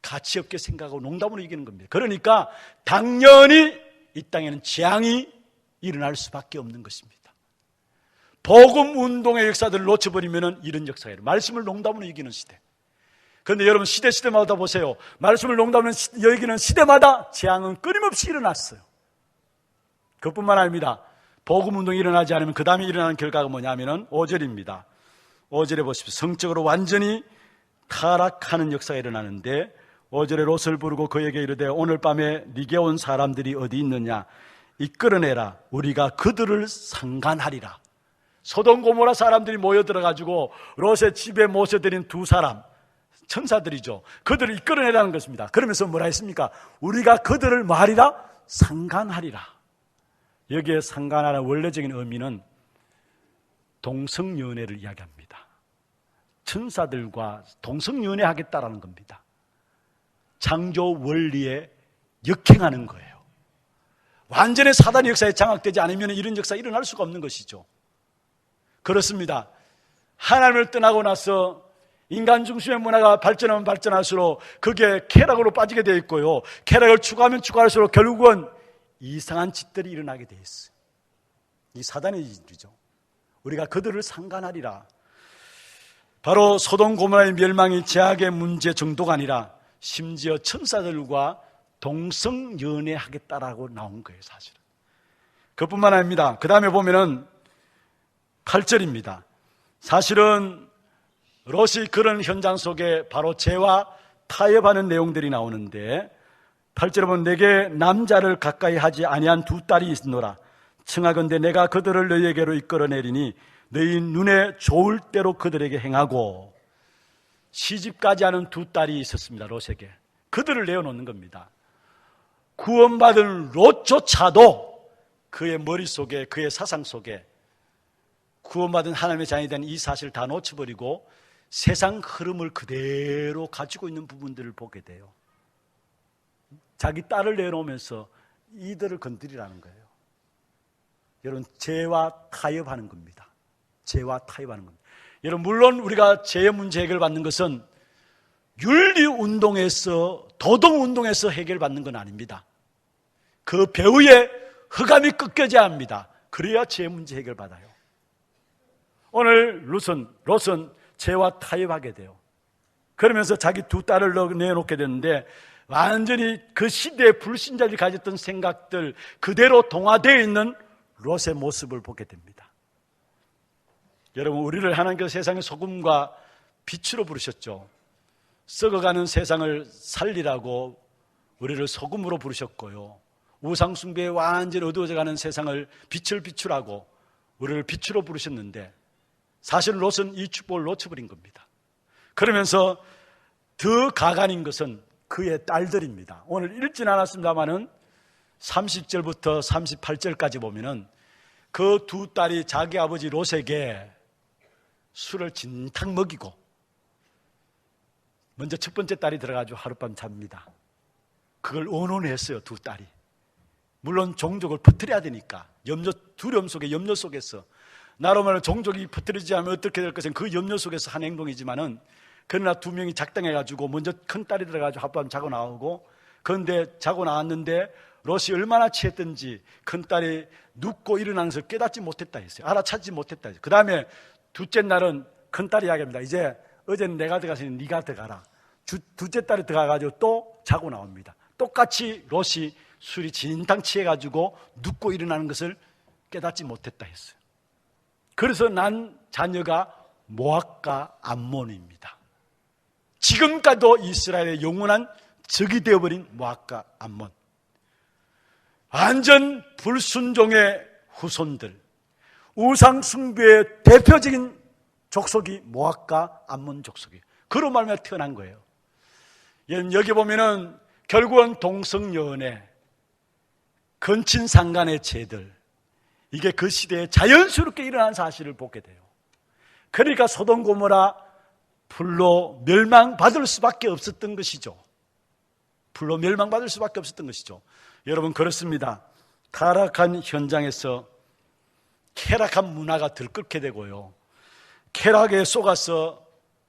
가치 없게 생각하고 농담으로 이기는 겁니다. 그러니까 당연히 이 땅에는 재앙이 일어날 수밖에 없는 것입니다. 복음 운동의 역사들을 놓쳐버리면 이런 역사예요. 말씀을 농담으로 이기는 시대. 그런데 여러분 시대마다 보세요. 말씀을 농담으로 여기는 시대마다 재앙은 끊임없이 일어났어요. 그뿐만 아닙니다. 복음 운동이 일어나지 않으면 그 다음에 일어나는 결과가 뭐냐면은 5절입니다. 5절에 보십시오. 성적으로 완전히 타락하는 역사가 일어나는데 5절에 롯을 부르고 그에게 이르되 오늘 밤에 네게 온 사람들이 어디 있느냐 이끌어내라. 우리가 그들을 상간하리라. 소돔 고모라 사람들이 모여들어가지고 롯의 집에 모셔드린 두 사람, 천사들이죠. 그들을 이끌어내라는 것입니다. 그러면서 뭐라 했습니까? 우리가 그들을 뭐하리라? 상간하리라. 여기에 상간하는 원래적인 의미는 동성연애를 이야기합니다. 천사들과 동성연애 하겠다라는 겁니다. 창조 원리에 역행하는 거예요. 완전히 사단의 역사에 장악되지 않으면 이런 역사가 일어날 수가 없는 것이죠. 그렇습니다. 하나님을 떠나고 나서 인간 중심의 문화가 발전하면 발전할수록 그게 쾌락으로 빠지게 되어 있고요. 쾌락을 추구하면 추구할수록 결국은 이상한 짓들이 일어나게 되어 있어요. 이 사단의 짓이죠. 우리가 그들을 상관하리라. 바로 소돔 고모라의 멸망이 제약의 문제 정도가 아니라 심지어 천사들과 동성연애하겠다라고 나온 거예요, 사실은. 그뿐만 아닙니다. 그 다음에 보면은 8절입니다. 사실은 롯이 그런 현장 속에 바로 죄와 타협하는 내용들이 나오는데 8절에 보면 내게 남자를 가까이 하지 아니한 두 딸이 있노라. 청하건대 내가 그들을 너희에게로 이끌어내리니 너희 눈에 좋을 대로 그들에게 행하고. 시집가지 않은 두 딸이 있었습니다, 롯에게. 그들을 내어놓는 겁니다. 구원받은 롯조차도 그의 머릿속에, 그의 사상 속에 구원받은 하나님의 자녀에 대한 이 사실을 다 놓쳐버리고 세상 흐름을 그대로 가지고 있는 부분들을 보게 돼요. 자기 딸을 내놓으면서 이들을 건드리라는 거예요. 여러분, 죄와 타협하는 겁니다. 죄와 타협하는 겁니다. 여러분, 물론 우리가 죄의 문제 해결받는 것은 윤리운동에서, 도덕운동에서 해결받는 건 아닙니다. 그 배후에 흑암이 꺾여져야 합니다. 그래야 죄의 문제 해결받아요. 오늘 롯은 죄와 타협하게 돼요. 그러면서 자기 두 딸을 내놓게 되는데 완전히 그 시대의 불신자들이 가졌던 생각들 그대로 동화되어 있는 롯의 모습을 보게 됩니다. 여러분, 우리를 하나님께서 세상의 소금과 빛으로 부르셨죠. 썩어가는 세상을 살리라고 우리를 소금으로 부르셨고요. 우상숭배에 완전히 어두워져가는 세상을 빛을 비추라고 우리를 빛으로 부르셨는데 사실 롯은 이 축복을 놓쳐버린 겁니다. 그러면서 더 가관인 것은 그의 딸들입니다. 오늘 읽진 않았습니다마는 30절부터 38절까지 보면은 그 두 딸이 자기 아버지 롯에게 술을 진탕 먹이고 먼저 첫 번째 딸이 들어가지고 하룻밤 잡니다. 그걸 언론했어요, 두 딸이. 물론 종족을 퍼뜨려야 되니까 두려움 속에, 염려 속에서 나로말로 종족이 퍼뜨리지 않으면 어떻게 될 것은 그 염려 속에서 한 행동이지만은 그러나 두 명이 작당해가지고 먼저 큰 딸이 들어가지고 하룻밤 자고 나오고 그런데 자고 나왔는데 롯이 얼마나 취했든지 큰 딸이 눕고 일어나는 것을 깨닫지 못했다 했어요. 알아차지 못했다 했어요. 그 다음에 둘째 날은 큰 딸이 이야기합니다. 이제 어제는 내가 들어가서니 네가 들어가라. 둘째 딸이 들어가가지고 또 자고 나옵니다. 똑같이 롯이 술이 진탕 취해가지고 눕고 일어나는 것을 깨닫지 못했다 했어요. 그래서 난 자녀가 모압과 암몬입니다. 지금까지도 이스라엘의 영원한 적이 되어버린 모압과 암몬. 완전 불순종의 후손들, 우상 숭배의 대표적인 족속이 모압과 암몬 족속이에요. 그로 말미암아 태어난 거예요. 여기 보면은 결국은 동성연애, 근친상간의 죄들, 이게 그 시대에 자연스럽게 일어난 사실을 보게 돼요. 그러니까 소돔 고모라 불로 멸망받을 수밖에 없었던 것이죠. 불로 멸망받을 수밖에 없었던 것이죠. 여러분, 그렇습니다. 타락한 현장에서 쾌락한 문화가 들끓게 되고요. 쾌락에 속아서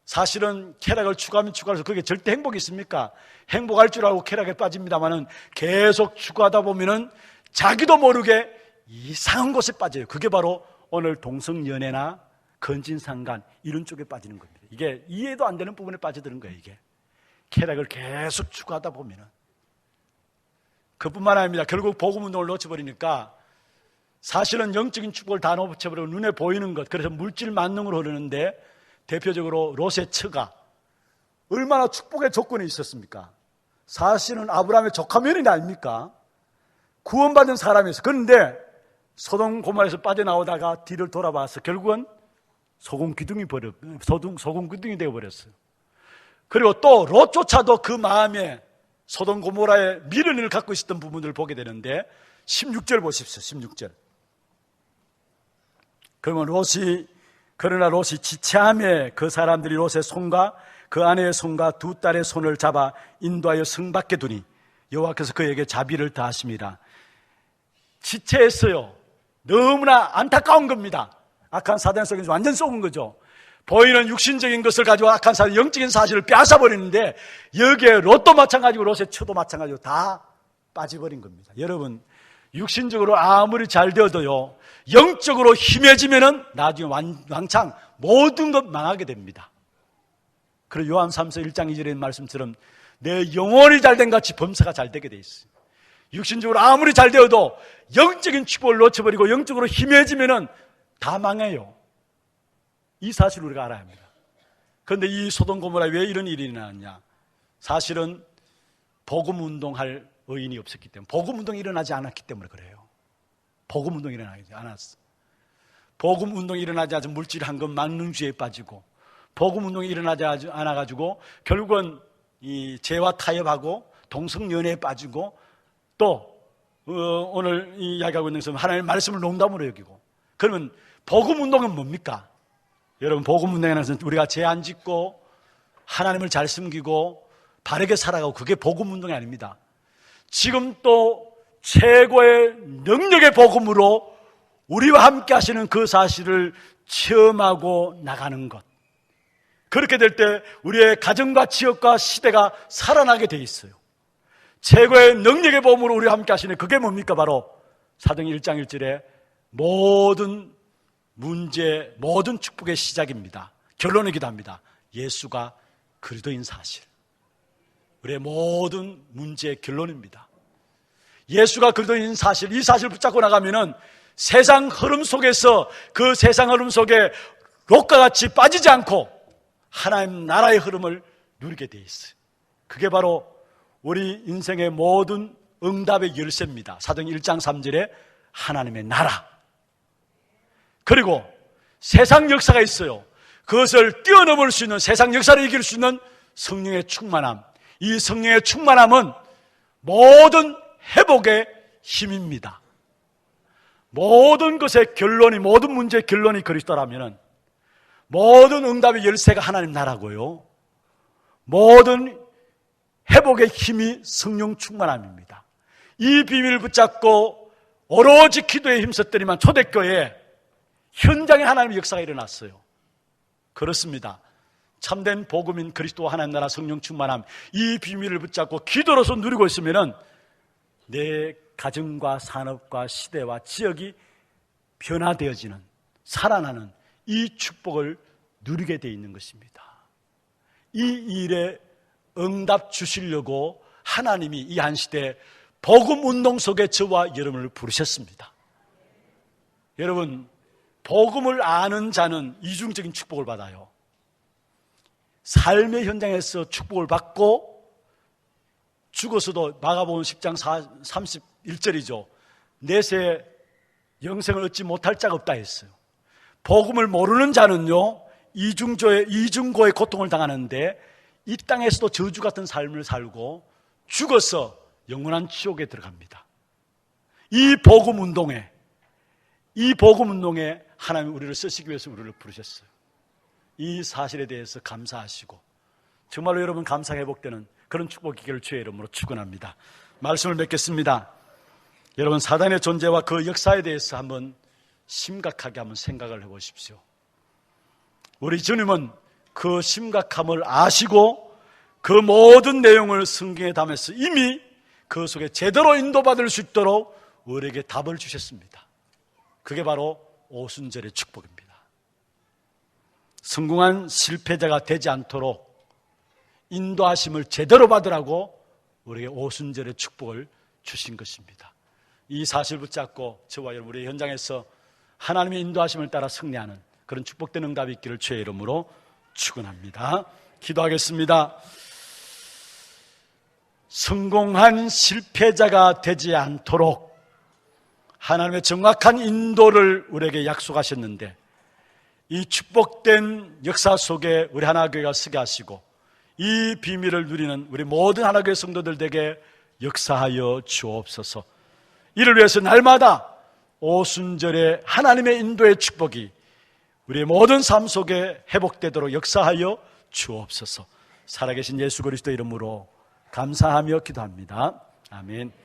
사실은 쾌락을 추구하면 추구해서 그게 절대 행복이 있습니까? 행복할 줄 알고 쾌락에 빠집니다만은 계속 추구하다 보면은 자기도 모르게 이상한 곳에 빠져요. 그게 바로 오늘 동성연애나 근친상간 이런 쪽에 빠지는 겁니다. 이게 이해도 안 되는 부분에 빠져드는 거예요. 이게 쾌락을 계속 추구하다 보면은 그뿐만 아닙니다. 결국 복음운동을 놓쳐버리니까 사실은 영적인 축복을 다 놓쳐버리고 눈에 보이는 것, 그래서 물질 만능으로 흐르는데 대표적으로 롯의 처가 얼마나 축복의 조건이 있었습니까? 사실은 아브라함의 조카면이 아닙니까? 구원받은 사람이었어요. 그런데 소돔 고모라에서 빠져나오다가 뒤를 돌아봐서 결국은 소금 기둥이 되어버렸어요. 그리고 또 롯조차도 그 마음에 소돔 고모라의 미련을 갖고 있었던 부분들을 보게 되는데 16절 보십시오. 16절. 그러면 그러나 롯이 지체함에 그 사람들이 롯의 손과 그 아내의 손과 두 딸의 손을 잡아 인도하여 성 밖에 두니 여호와께서 그에게 자비를 다하심이라. 지체했어요. 너무나 안타까운 겁니다. 악한 사단 속에서 완전 속은 거죠. 보이는 육신적인 것을 가지고 악한 사실, 영적인 사실을 빼앗아 버리는데 여기에 롯도 마찬가지고 롯의 처도 마찬가지고 다 빠져버린 겁니다. 여러분, 육신적으로 아무리 잘 되어도요, 영적으로 힘해지면은 나중에 왕창 모든 것 망하게 됩니다. 그리고 요한 3서 1장 2절의 말씀처럼 내 영혼이 잘된 같이 범사가 잘 되게 돼 있어요. 육신적으로 아무리 잘 되어도 영적인 축복을 놓쳐버리고 영적으로 힘해지면은 다 망해요. 이 사실을 우리가 알아야 합니다. 그런데 이 소돔 고모라에 왜 이런 일이 일어났냐? 사실은 복음 운동할 의인이 없었기 때문에, 복음 운동이 일어나지 않았기 때문에 그래요. 복음 운동이 일어나지 않았어. 복음 운동이 일어나지 않아서 물질 한건 만능주의에 빠지고, 복음 운동이 일어나지 않아가지고 결국은 이 죄와 타협하고 동성연애에 빠지고, 또 오늘 이야기하고 있는 것은 하나님의 말씀을 농담으로 여기고. 그러면 복음 운동은 뭡니까? 여러분, 복음 운동에는 우리가 죄 안 짓고 하나님을 잘 숨기고 바르게 살아가고, 그게 복음 운동이 아닙니다. 지금 또 최고의 능력의 복음으로 우리와 함께 하시는 그 사실을 체험하고 나가는 것. 그렇게 될 때 우리의 가정과 지역과 시대가 살아나게 돼 있어요. 최고의 능력의 복음으로 우리와 함께 하시는 그게 뭡니까? 바로 사도행 1장 1절에 모든 문제, 모든 축복의 시작입니다. 결론이기도 합니다. 예수가 그리스도인 사실. 우리의 모든 문제의 결론입니다. 예수가 그리스도인 사실, 이 사실을 붙잡고 나가면은 세상 흐름 속에서, 그 세상 흐름 속에 롯과 같이 빠지지 않고 하나님 나라의 흐름을 누리게 돼 있어요. 그게 바로 우리 인생의 모든 응답의 열쇠입니다. 사도행 1장 3절에 하나님의 나라. 그리고 세상 역사가 있어요. 그것을 뛰어넘을 수 있는, 세상 역사를 이길 수 있는 성령의 충만함. 이 성령의 충만함은 모든 회복의 힘입니다. 모든 것의 결론이, 모든 문제의 결론이 그리스도라면은 모든 응답의 열쇠가 하나님 나라고요, 모든 회복의 힘이 성령 충만함입니다. 이 비밀을 붙잡고 오로지 기도에 힘썼더니만 초대교회에 현장에 하나님의 역사가 일어났어요. 그렇습니다. 참된 복음인 그리스도와 하나님 나라 성령 충만함, 이 비밀을 붙잡고 기도로서 누리고 있으면은 내 가정과 산업과 시대와 지역이 변화되어지는, 살아나는 이 축복을 누리게 되어 있는 것입니다. 이 일에 응답 주시려고 하나님이 이 한 시대에 복음 운동 속에 저와 여러분을 부르셨습니다. 여러분, 복음을 아는 자는 이중적인 축복을 받아요. 삶의 현장에서 축복을 받고 죽어서도, 마가복음 10장 31절이죠. 내세 영생을 얻지 못할 자가 없다 했어요. 복음을 모르는 자는요, 이중고의 고통을 당하는데 이 땅에서도 저주 같은 삶을 살고 죽어서 영원한 지옥에 들어갑니다. 이 복음 운동에 하나님 우리를 쓰시기 위해서 우리를 부르셨어요. 이 사실에 대해서 감사하시고, 정말로 여러분 감사 회복되는 그런 축복 기회를 주의 이름으로 축원합니다. 말씀을 맺겠습니다. 여러분, 사단의 존재와 그 역사에 대해서 한번 심각하게 한번 생각을 해보십시오. 우리 주님은 그 심각함을 아시고 그 모든 내용을 성경에 담아서 이미 그 속에 제대로 인도받을 수 있도록 우리에게 답을 주셨습니다. 그게 바로 오순절의 축복입니다. 성공한 실패자가 되지 않도록 인도하심을 제대로 받으라고 우리에게 오순절의 축복을 주신 것입니다. 이 사실 붙잡고 저와 여러분, 우리 현장에서 하나님의 인도하심을 따라 승리하는 그런 축복된 응답이 있기를 주의 이름으로 축원합니다. 기도하겠습니다. 성공한 실패자가 되지 않도록 하나님의 정확한 인도를 우리에게 약속하셨는데, 이 축복된 역사 속에 우리 하나교회가 서게 하시고 이 비밀을 누리는 우리 모든 하나교회 성도들에게 역사하여 주옵소서. 이를 위해서 날마다 오순절에 하나님의 인도의 축복이 우리의 모든 삶 속에 회복되도록 역사하여 주옵소서. 살아계신 예수 그리스도 이름으로 감사하며 기도합니다. 아멘.